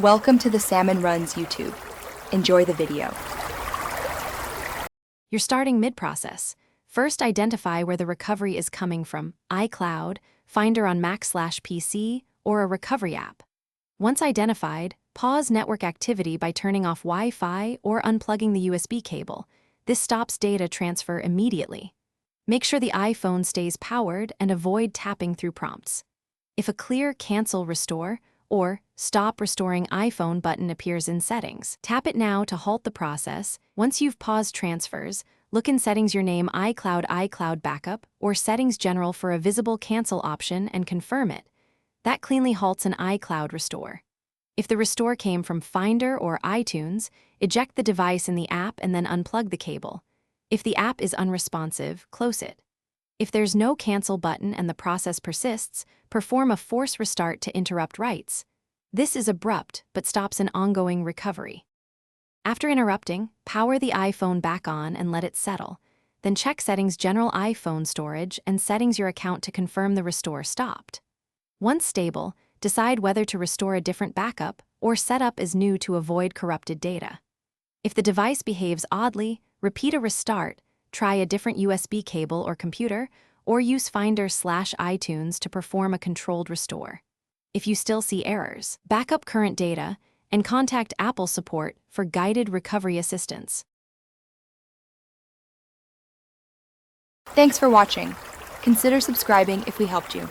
Welcome to the Salmon Runs YouTube. Enjoy the video. You're starting mid-process. First, identify where the recovery is coming from: iCloud, Finder on Mac/PC, or a recovery app. Once identified, pause network activity by turning off Wi-Fi or unplugging the USB cable. This stops data transfer immediately. Make sure the iPhone stays powered and avoid tapping through prompts. If a clear Cancel Restore or Stop Restoring iPhone button appears in Settings, tap it now to halt the process. Once you've paused transfers, look in Settings your name iCloud Backup or Settings General for a visible cancel option and confirm it. That cleanly halts an iCloud restore. If the restore came from Finder or iTunes, eject the device in the app and then unplug the cable. If the app is unresponsive, close it. If there's no cancel button and the process persists, perform a force restart to interrupt writes. This is abrupt but stops an ongoing recovery. After interrupting, power the iPhone back on and let it settle. Then check Settings General iPhone Storage and Settings your account to confirm the restore stopped. Once stable, decide whether to restore a different backup or set up as new to avoid corrupted data. If the device behaves oddly, repeat a restart, try a different USB cable or computer, or use Finder/iTunes to perform a controlled restore. If you still see errors, back up current data and contact Apple support for guided recovery assistance. Thanks for watching. Consider subscribing if we helped you.